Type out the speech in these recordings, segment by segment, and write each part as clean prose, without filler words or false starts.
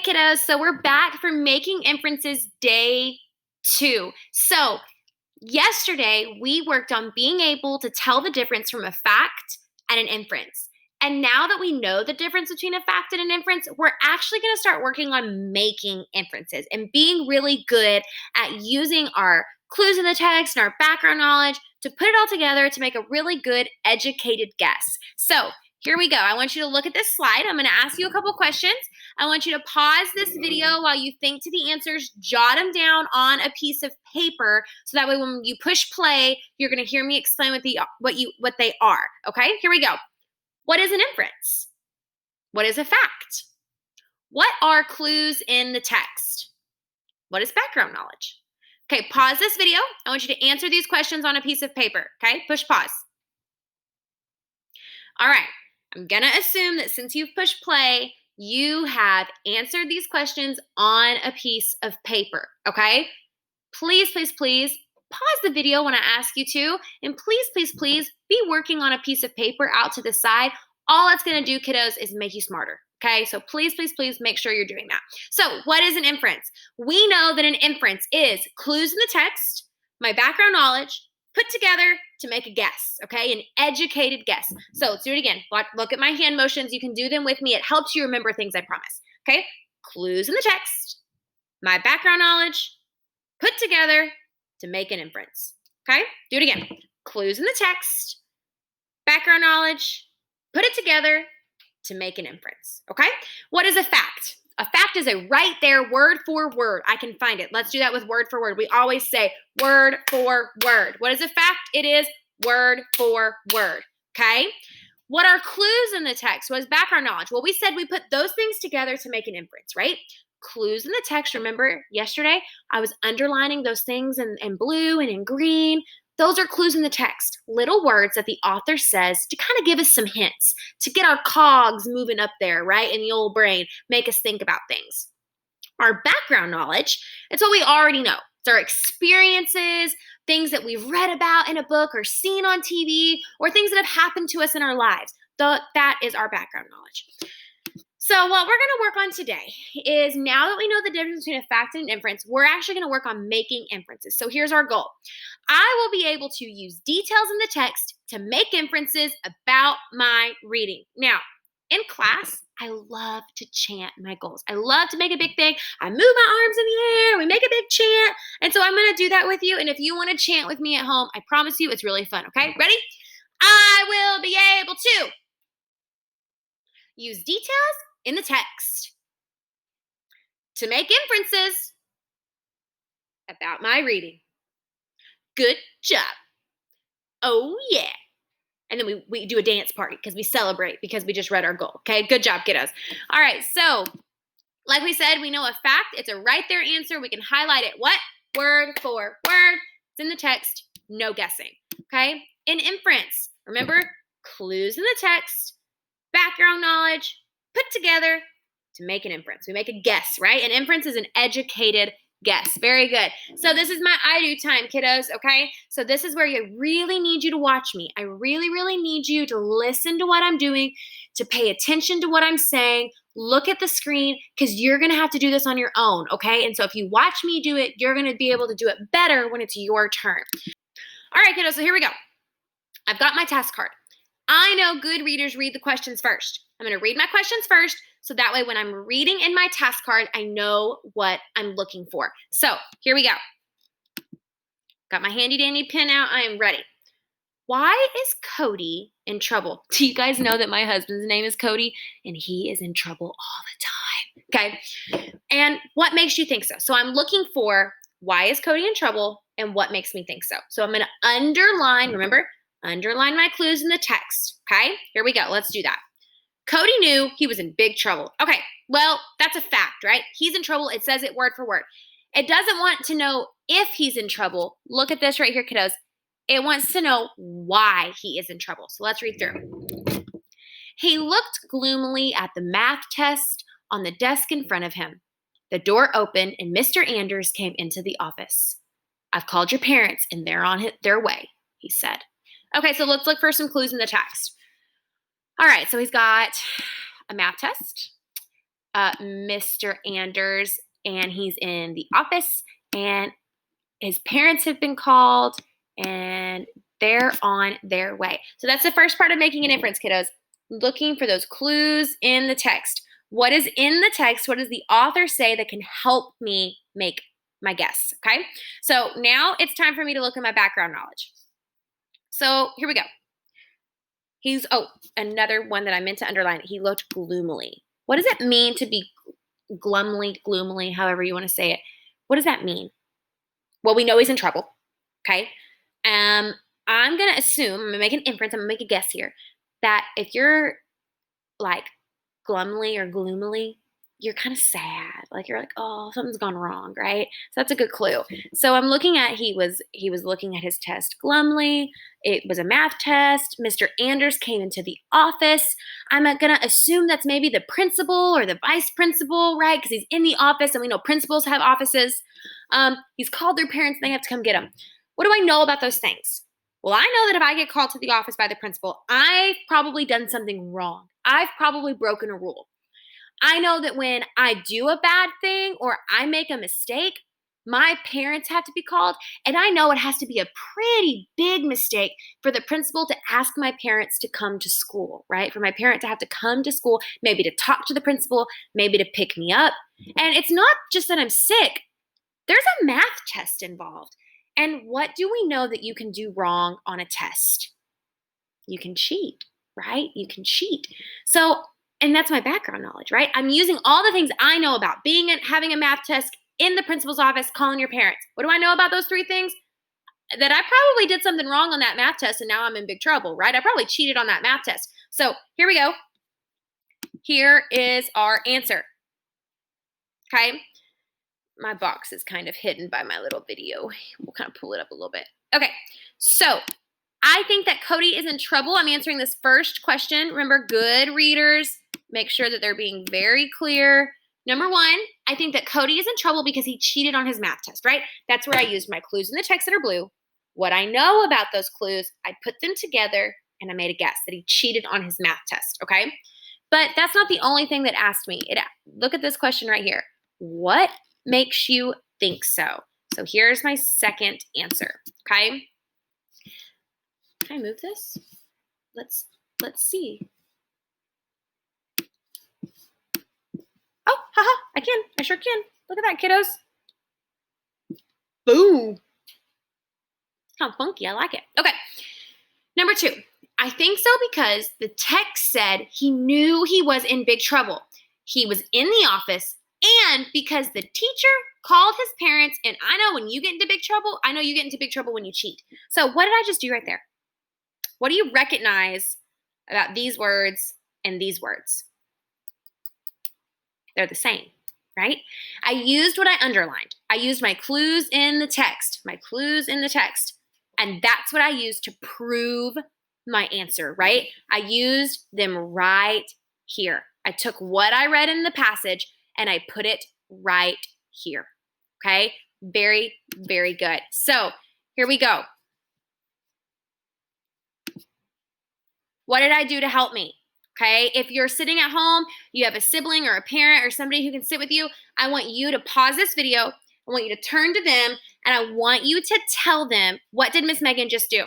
Hey kiddos, so we're back for making inferences day 2. So yesterday we worked on being able to tell the difference from a fact and an inference. And now that we know the difference between a fact and an inference, we're actually going to start working on making inferences and being really good at using our clues in the text and our background knowledge to put it all together to make a really good educated guess. So here we go. I want you to look at this slide. I'm going to ask you a couple questions. I want you to pause this video while you think to the answers, jot them down on a piece of paper so that way when you push play, you're going to hear me explain what they are. Okay? Here we go. What is an inference? What is a fact? What are clues in the text? What is background knowledge? Okay, pause this video. I want you to answer these questions on a piece of paper. Okay? Push pause. All right. I'm going to assume that since you've pushed play, you have answered these questions on a piece of paper, okay? Please, please, please pause the video when I ask you to, and please, please, please be working on a piece of paper out to the side. All that's going to do, kiddos, is make you smarter, okay? So please, please, please make sure you're doing that. So what is an inference? We know that an inference is clues in the text, my background knowledge, put together to make a guess, okay? An educated guess. So let's do it again. Look at my hand motions. You can do them with me. It helps you remember things, I promise, okay? Clues in the text, my background knowledge, put together to make an inference, okay? Do it again. Clues in the text, background knowledge, put it together to make an inference, okay? What is a fact? A fact is a right there, word for word. I can find it. Let's do that with word for word. We always say word for word. What is a fact? It is word for word, okay? What are clues in the text? What is background knowledge? Well, we said we put those things together to make an inference, right? Clues in the text. Remember yesterday I was underlining those things in blue and in green. Those are clues in the text, little words that the author says to kind of give us some hints, to get our cogs moving up there, right, in the old brain, make us think about things. Our background knowledge, it's what we already know. It's our experiences, things that we've read about in a book or seen on TV, or things that have happened to us in our lives. That is our background knowledge. So what we're going to work on today is, now that we know the difference between a fact and an inference, we're actually going to work on making inferences. So here's our goal. I will be able to use details in the text to make inferences about my reading. Now, in class, I love to chant my goals. I love to make a big thing. I move my arms in the air. We make a big chant. And so I'm going to do that with you. And if you want to chant with me at home, I promise you it's really fun. Okay, ready? I will be able to use details in the text to make inferences about my reading. Good job. Oh, yeah. And then we do a dance party because we celebrate because we just read our goal. Okay, good job, kiddos. All right, so like we said, we know a fact. It's a right there answer. We can highlight it. What? Word for word. It's in the text. No guessing. Okay? An inference. Remember, clues in the text, background knowledge, put together to make an inference. We make a guess, right? An inference is an educated guess. Very good. So this is my I do time, kiddos, okay? So this is where I really need you to watch me. I really, really need you to listen to what I'm doing, to pay attention to what I'm saying, look at the screen, because you're going to have to do this on your own, okay? And so if you watch me do it, you're going to be able to do it better when it's your turn. All right, kiddos, so here we go. I've got my task card. I know good readers read the questions first. I'm going to read my questions first, so that way when I'm reading in my task card, I know what I'm looking for. So here we go. Got my handy dandy pen out. I am ready. Why is Cody in trouble? Do you guys know that my husband's name is Cody and he is in trouble all the time? Okay. And what makes you think so? So I'm looking for why is Cody in trouble and what makes me think so. So I'm going to underline, remember, underline my clues in the text. Okay. Here we go. Let's do that. Cody knew he was in big trouble. Okay, well, that's a fact, right? He's in trouble. It says it word for word. It doesn't want to know if he's in trouble. Look at this right here, kiddos. It wants to know why he is in trouble. So let's read through. He looked gloomily at the math test on the desk in front of him. The door opened and Mr. Anders came into the office. I've called your parents and they're on their way, he said. Okay, so let's look for some clues in the text. All right, so he's got a math test. Mr. Anders, and he's in the office, and his parents have been called, and they're on their way. So that's the first part of making an inference, kiddos. Looking for those clues in the text. What is in the text? What does the author say that can help me make my guess? Okay. So now it's time for me to look at my background knowledge. So here we go. Another one that I meant to underline. He looked gloomily. What does it mean to be gloomily, however you want to say it? What does that mean? Well, we know he's in trouble. Okay. I'm going to assume, I'm going to make an inference, I'm going to make a guess here, that if you're like glumly or gloomily, you're kind of sad. Like you're like, oh, something's gone wrong, right? So that's a good clue. So I'm looking at he was looking at his test glumly. It was a math test. Mr. Anders came into the office. I'm gonna assume that's maybe the principal or the vice principal, right? Because he's in the office, and we know principals have offices. He's called their parents, and they have to come get him. What do I know about those things? Well, I know that if I get called to the office by the principal, I've probably done something wrong. I've probably broken a rule. I know that when I do a bad thing or I make a mistake, my parents have to be called. And I know it has to be a pretty big mistake for the principal to ask my parents to come to school, right? For my parent to have to come to school, maybe to talk to the principal, maybe to pick me up. And it's not just that I'm sick. There's a math test involved. And what do we know that you can do wrong on a test? You can cheat, right? You can cheat. So, and that's my background knowledge, right? I'm using all the things I know about having a math test in the principal's office, calling your parents. What do I know about those three things? That I probably did something wrong on that math test, and now I'm in big trouble, right? I probably cheated on that math test. So here we go. Here is our answer. Okay. My box is kind of hidden by my little video. We'll kind of pull it up a little bit. Okay. So I think that Cody is in trouble. I'm answering this first question. Remember, good readers, make sure that they're being very clear. Number one, I think that Cody is in trouble because he cheated on his math test, right? That's where I used my clues in the text that are blue. What I know about those clues, I put them together and I made a guess that he cheated on his math test, okay? But that's not the only thing that asked me. Look at this question right here. What makes you think so? So here's my second answer, okay? Can I move this? Let's see. Oh, haha, I can. I sure can. Look at that, kiddos. Boom. It's kind of funky. I like it. Okay. Number two, I think so because the text said he knew he was in big trouble. He was in the office, and because the teacher called his parents, and I know when you get into big trouble, I know you get into big trouble when you cheat. So what did I just do right there? What do you recognize about these words and these words? They're the same, right? I used what I underlined. I used my clues in the text, and that's what I used to prove my answer, right? I used them right here. I took what I read in the passage and I put it right here, okay? Very, very good. So here we go. What did I do to help me? Okay, if you're sitting at home, you have a sibling or a parent or somebody who can sit with you, I want you to pause this video. I want you to turn to them, and I want you to tell them, what did Miss Megan just do?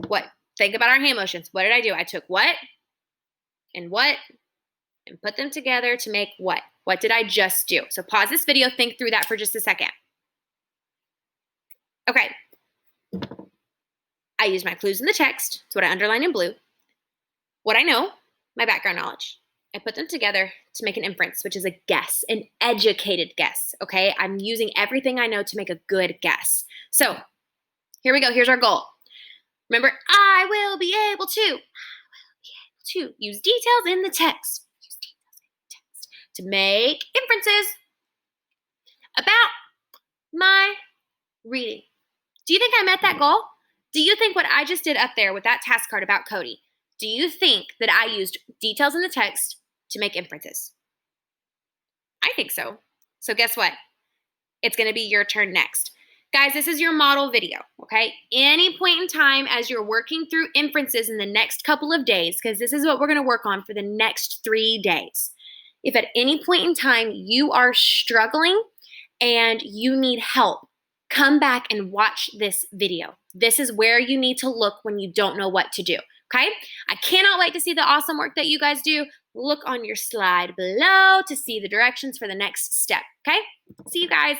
What? Think about our hand motions. What did I do? I took what and put them together to make what? What did I just do? So pause this video, think through that for just a second. Okay. I used my clues in the text. It's what I underlined in blue. What I know, my background knowledge. I put them together to make an inference, which is a guess, an educated guess, okay? I'm using everything I know to make a good guess. So here we go. Here's our goal. Remember, I will be able to use details in the text. To make inferences about my reading. Do you think I met that goal? Do you think what I just did up there with that task card about Cody, do you think that I used details in the text to make inferences? I think so. So guess what? It's going to be your turn next. Guys, this is your model video, okay? Any point in time as you're working through inferences in the next couple of days, because this is what we're gonna work on for the next 3 days. If at any point in time you are struggling and you need help, come back and watch this video. This is where you need to look when you don't know what to do, okay? I cannot wait to see the awesome work that you guys do. Look on your slide below to see the directions for the next step, okay? See you guys.